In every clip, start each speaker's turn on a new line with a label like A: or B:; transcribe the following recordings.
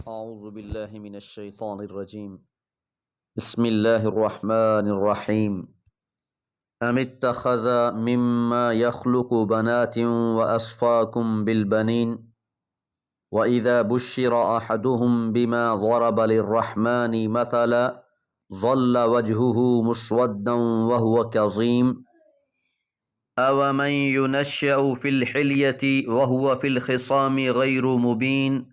A: أعوذ بالله من الشيطان الرجيم. بسم الله الرحمن الرحيم. أم اتخذ مما يخلق بنات وأصفاكم بالبنين وإذا بشر أحدهم بما ضرب للرحمن مثلا ظل وجهه مسودا وهو كظيم أومن ينشأ في الحلية وهو في الخصام غير مبين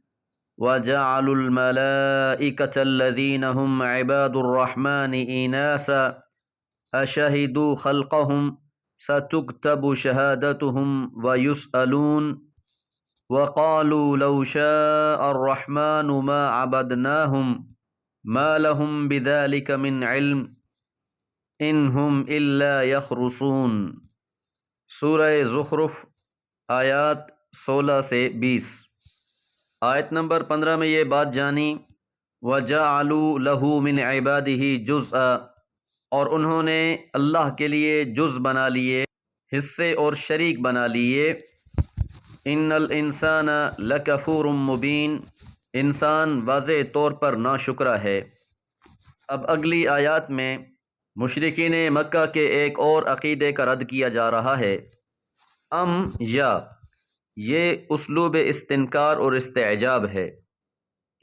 A: وَجَعَلُوا الْمَلَائِكَةَ الَّذِينَ هُمْ عِبَادُ الرَّحْمَنِ إِنَاثًا أَشَهِدُوا خَلْقَهُمْ سَتُكْتَبُ شَهَادَتُهُمْ وَيُسْأَلُونَ وَقَالُوا لَوْ شَاءَ الرَّحْمَنُ مَا عَبَدْنَاهُمْ مَا لَهُمْ بِذَلِكَ مِنْ عِلْمٍ إِنْ هُمْ إِلَّا يَخْرُصُونَ۔ سورہ زخرف آیات 16 سے 20۔ آیت نمبر 15 میں یہ بات جانی وَجَعَلُوا لَهُ مِنْ عِبَادِهِ جُزْءًا، اور انہوں نے اللہ کے لیے جز بنا لیے، حصے اور شریک بنا لیے۔ إِنَّ الْإِنسَانَ لَكَفُورٌ مُبِينٌ، انسان واضح طور پر ناشکرا ہے۔ اب اگلی آیات میں مشرکین مکہ کے ایک اور عقیدے کا رد کیا جا رہا ہے۔ یا یہ اسلوب استنکار اور استعجاب ہے،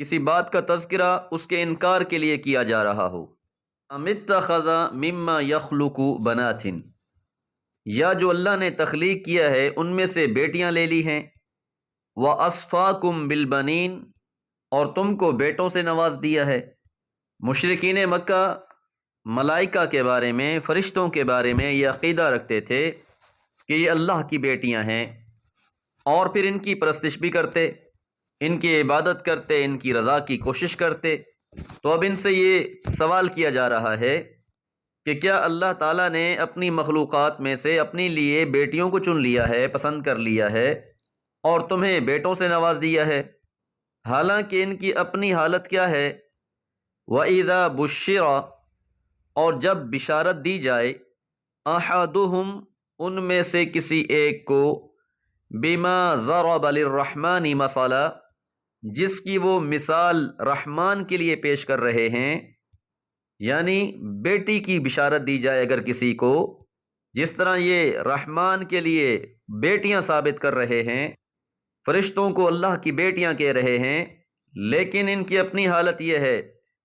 A: کسی بات کا تذکرہ اس کے انکار کے لیے کیا جا رہا ہو۔ ام اتخذ مما یخلق بنات، یا جو اللہ نے تخلیق کیا ہے ان میں سے بیٹیاں لے لی ہیں، وَأَصْفَاكُمْ بِالْبَنِينَ، اور تم کو بیٹوں سے نواز دیا ہے۔ مشرکین مکہ ملائکہ کے بارے میں، فرشتوں کے بارے میں یہ عقیدہ رکھتے تھے کہ یہ اللہ کی بیٹیاں ہیں، اور پھر ان کی پرستش بھی کرتے، ان کی عبادت کرتے، ان کی رضا کی کوشش کرتے۔ تو اب ان سے یہ سوال کیا جا رہا ہے کہ کیا اللہ تعالیٰ نے اپنی مخلوقات میں سے اپنے لیے بیٹیوں کو چن لیا ہے، پسند کر لیا ہے، اور تمہیں بیٹوں سے نواز دیا ہے؟ حالانکہ ان کی اپنی حالت کیا ہے؟ وَإِذَا بُشِّرَ، اور جب بشارت دی جائے، أَحَدُهُمْ، ان میں سے کسی ایک کو، بما ضرب للرحمن مثلا، جس کی وہ مثال رحمان کے لیے پیش کر رہے ہیں، یعنی بیٹی کی بشارت دی جائے اگر کسی کو، جس طرح یہ رحمان کے لیے بیٹیاں ثابت کر رہے ہیں، فرشتوں کو اللہ کی بیٹیاں کہہ رہے ہیں، لیکن ان کی اپنی حالت یہ ہے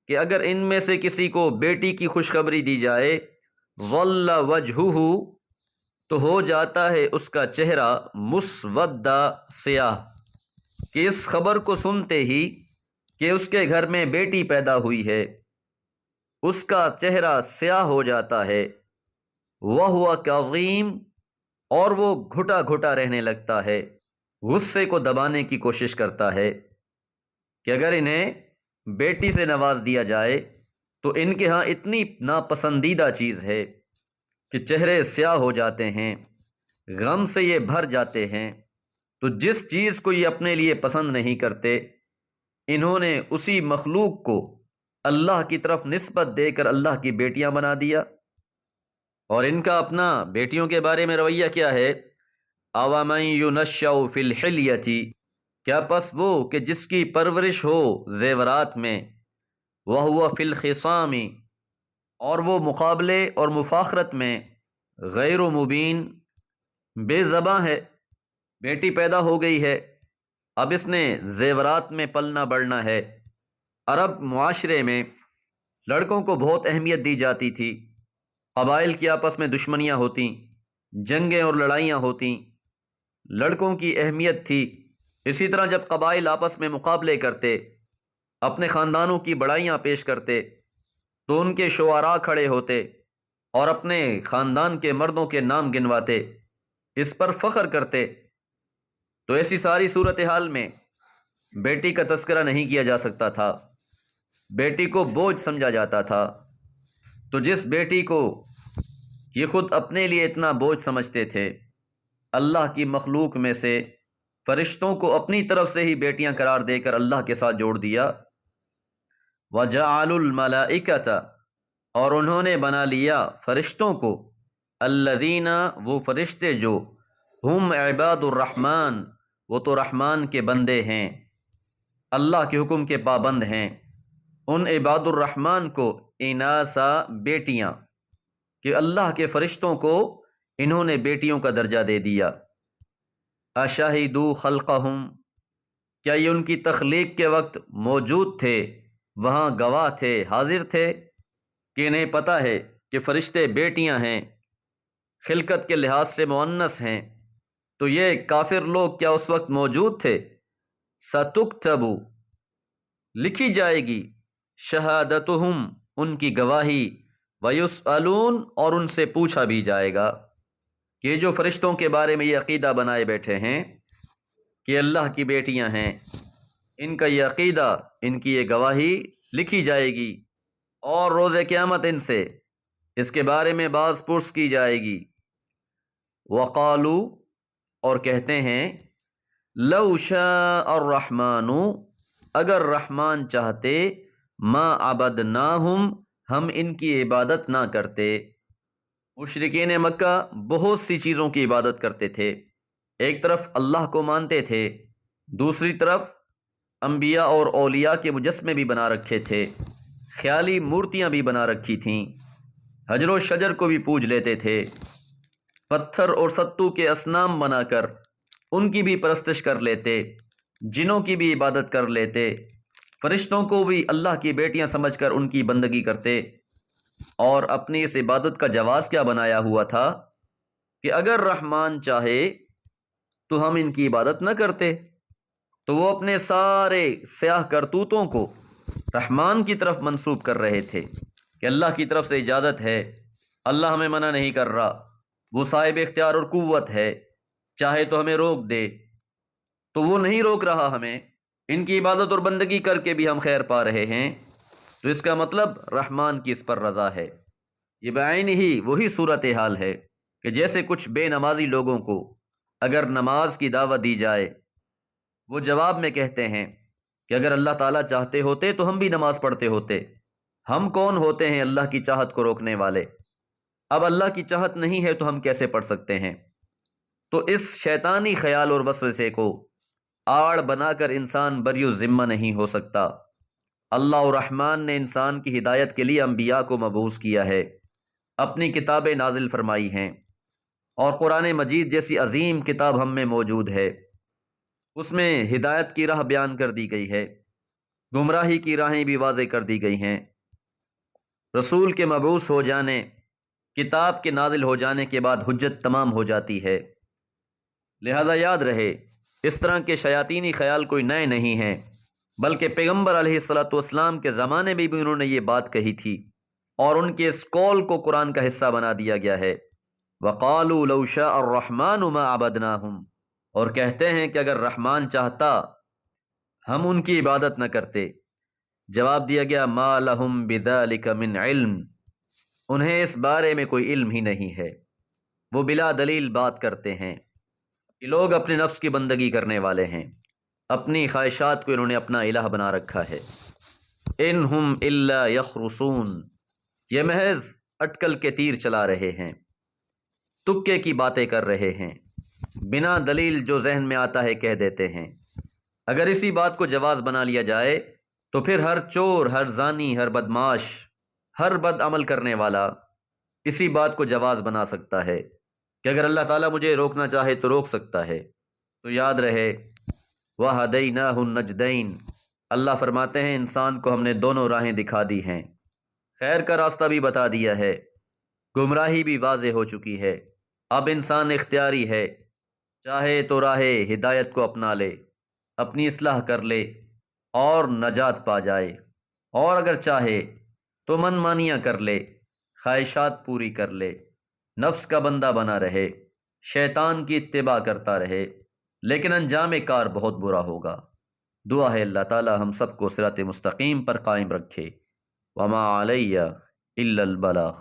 A: کہ اگر ان میں سے کسی کو بیٹی کی خوشخبری دی جائے، ظل وجہہ، تو ہو جاتا ہے اس کا چہرہ مسودہ، سیاہ، کہ اس خبر کو سنتے ہی کہ اس کے گھر میں بیٹی پیدا ہوئی ہے اس کا چہرہ سیاہ ہو جاتا ہے۔ وَهُوَ كَظِيمٌ، اور وہ گھٹا گھٹا رہنے لگتا ہے، غصے کو دبانے کی کوشش کرتا ہے کہ اگر انہیں بیٹی سے نواز دیا جائے تو ان کے ہاں اتنی ناپسندیدہ چیز ہے کہ چہرے سیاہ ہو جاتے ہیں، غم سے یہ بھر جاتے ہیں۔ تو جس چیز کو یہ اپنے لیے پسند نہیں کرتے، انہوں نے اسی مخلوق کو اللہ کی طرف نسبت دے کر اللہ کی بیٹیاں بنا دیا۔ اور ان کا اپنا بیٹیوں کے بارے میں رویہ کیا ہے؟ أَوَمَن يُنَشَّأُ فِي الْحِلْيَةِ، کیا پس وہ کہ جس کی پرورش ہو زیورات میں، وَهُوَ فِي الْخِصَامِ، اور وہ مقابلے اور مفاخرت میں، غیر مبین، بے زباں ہے۔ بیٹی پیدا ہو گئی ہے، اب اس نے زیورات میں پلنا بڑھنا ہے۔ عرب معاشرے میں لڑکوں کو بہت اہمیت دی جاتی تھی، قبائل کی آپس میں دشمنیاں ہوتیں، جنگیں اور لڑائیاں ہوتیں، لڑکوں کی اہمیت تھی۔ اسی طرح جب قبائل آپس میں مقابلے کرتے، اپنے خاندانوں کی بڑائیاں پیش کرتے، تو ان کے شعراء کھڑے ہوتے اور اپنے خاندان کے مردوں کے نام گنواتے، اس پر فخر کرتے۔ تو ایسی ساری صورتحال میں بیٹی کا تذکرہ نہیں کیا جا سکتا تھا، بیٹی کو بوجھ سمجھا جاتا تھا۔ تو جس بیٹی کو یہ خود اپنے لیے اتنا بوجھ سمجھتے تھے، اللہ کی مخلوق میں سے فرشتوں کو اپنی طرف سے ہی بیٹیاں قرار دے کر اللہ کے ساتھ جوڑ دیا۔ وَجَعَلُوا الْمَلَائِكَةَ، اور انہوں نے بنا لیا فرشتوں کو، الذین، وہ فرشتے جو، ہم عباد الرحمن، وہ تو رحمان کے بندے ہیں، اللہ کے حکم کے پابند ہیں، ان عباد الرحمن کو اناسا بیٹیاں، کہ اللہ کے فرشتوں کو انہوں نے بیٹیوں کا درجہ دے دیا۔ اشہدوا خلقہم، کیا یہ ان کی تخلیق کے وقت موجود تھے، وہاں گواہ تھے، حاضر تھے، کہ انہیں پتہ ہے کہ فرشتے بیٹیاں ہیں، خلقت کے لحاظ سے مؤنث ہیں، تو یہ کافر لوگ کیا اس وقت موجود تھے؟ ستکتب، لکھی جائے گی، شہادتہم، ان کی گواہی، ویسألون، اور ان سے پوچھا بھی جائے گا، کہ یہ جو فرشتوں کے بارے میں یہ عقیدہ بنائے بیٹھے ہیں کہ اللہ کی بیٹیاں ہیں، ان کا یہ عقیدہ، ان کی یہ گواہی لکھی جائے گی، اور روز قیامت ان سے اس کے بارے میں باز پرس کی جائے گی۔ وقالو، اور کہتے ہیں، لو شاء الرحمن، اگر رحمان چاہتے، ما عبدناہم، ہم ان کی عبادت نہ کرتے۔ مشرکین مکہ بہت سی چیزوں کی عبادت کرتے تھے، ایک طرف اللہ کو مانتے تھے، دوسری طرف انبیاء اور اولیاء کے مجسمے بھی بنا رکھے تھے، خیالی مورتیاں بھی بنا رکھی تھیں، حجر و شجر کو بھی پوج لیتے تھے، پتھر اور ستو کے اصنام بنا کر ان کی بھی پرستش کر لیتے، جنوں کی بھی عبادت کر لیتے، فرشتوں کو بھی اللہ کی بیٹیاں سمجھ کر ان کی بندگی کرتے، اور اپنی اس عبادت کا جواز کیا بنایا ہوا تھا کہ اگر رحمان چاہے تو ہم ان کی عبادت نہ کرتے۔ تو وہ اپنے سارے سیاہ کرتوتوں کو رحمان کی طرف منسوب کر رہے تھے کہ اللہ کی طرف سے اجازت ہے، اللہ ہمیں منع نہیں کر رہا، وہ صاحب اختیار اور قوت ہے، چاہے تو ہمیں روک دے، تو وہ نہیں روک رہا ہمیں، ان کی عبادت اور بندگی کر کے بھی ہم خیر پا رہے ہیں، تو اس کا مطلب رحمان کی اس پر رضا ہے۔ یہ بعین ہی وہی صورتحال ہے کہ جیسے کچھ بے نمازی لوگوں کو اگر نماز کی دعوت دی جائے، وہ جواب میں کہتے ہیں کہ اگر اللہ تعالیٰ چاہتے ہوتے تو ہم بھی نماز پڑھتے ہوتے، ہم کون ہوتے ہیں اللہ کی چاہت کو روکنے والے، اب اللہ کی چاہت نہیں ہے تو ہم کیسے پڑھ سکتے ہیں؟ تو اس شیطانی خیال اور وسوسے کو آڑ بنا کر انسان بری ذمہ نہیں ہو سکتا۔ اللہ الرحمن نے انسان کی ہدایت کے لیے انبیاء کو مبعوث کیا ہے، اپنی کتابیں نازل فرمائی ہیں، اور قرآن مجید جیسی عظیم کتاب ہم میں موجود ہے، اس میں ہدایت کی راہ بیان کر دی گئی ہے، گمراہی کی راہیں بھی واضح کر دی گئی ہیں۔ رسول کے مبعوث ہو جانے، کتاب کے نازل ہو جانے کے بعد حجت تمام ہو جاتی ہے۔ لہذا یاد رہے، اس طرح کے شیاطینی خیال کوئی نئے نہیں ہیں، بلکہ پیغمبر علیہ الصلاۃ والسلام کے زمانے میں بھی انہوں نے یہ بات کہی تھی، اور ان کے اس قول کو قرآن کا حصہ بنا دیا گیا ہے۔ وَقَالُوا لَوْ شَاءَ الرَّحْمَنُ مَا عَبَدْنَاهُمْ، اور کہتے ہیں کہ اگر رحمان چاہتا ہم ان کی عبادت نہ کرتے۔ جواب دیا گیا، مَا لَهُمْ بِذَلِكَ مِنْ عِلْم، انہیں اس بارے میں کوئی علم ہی نہیں ہے، وہ بلا دلیل بات کرتے ہیں کہ لوگ اپنے نفس کی بندگی کرنے والے ہیں، اپنی خواہشات کو انہوں نے اپنا الہ بنا رکھا ہے۔ اِنْهُمْ إِلَّا يَخْرُصُونَ، یہ محض اٹکل کے تیر چلا رہے ہیں، تکے کی باتیں کر رہے ہیں، بنا دلیل جو ذہن میں آتا ہے کہہ دیتے ہیں۔ اگر اسی بات کو جواز بنا لیا جائے تو پھر ہر چور، ہر زانی، ہر بدماش، ہر بد عمل کرنے والا اسی بات کو جواز بنا سکتا ہے کہ اگر اللہ تعالیٰ مجھے روکنا چاہے تو روک سکتا ہے۔ تو یاد رہے، وَهَدَيْنَاهُ النَّجْدَيْنِ، اللہ فرماتے ہیں انسان کو ہم نے دونوں راہیں دکھا دی ہیں، خیر کا راستہ بھی بتا دیا ہے، گمراہی بھی واضح ہو چکی ہے، اب انسان اختیاری ہے، چاہے تو راہ ہدایت کو اپنا لے، اپنی اصلاح کر لے اور نجات پا جائے، اور اگر چاہے تو من مانیاں کر لے، خواہشات پوری کر لے، نفس کا بندہ بنا رہے، شیطان کی اتباع کرتا رہے، لیکن انجام کار بہت برا ہوگا۔ دعا ہے اللہ تعالی ہم سب کو صراط مستقیم پر قائم رکھے۔ وما علیہ الا البلاغ۔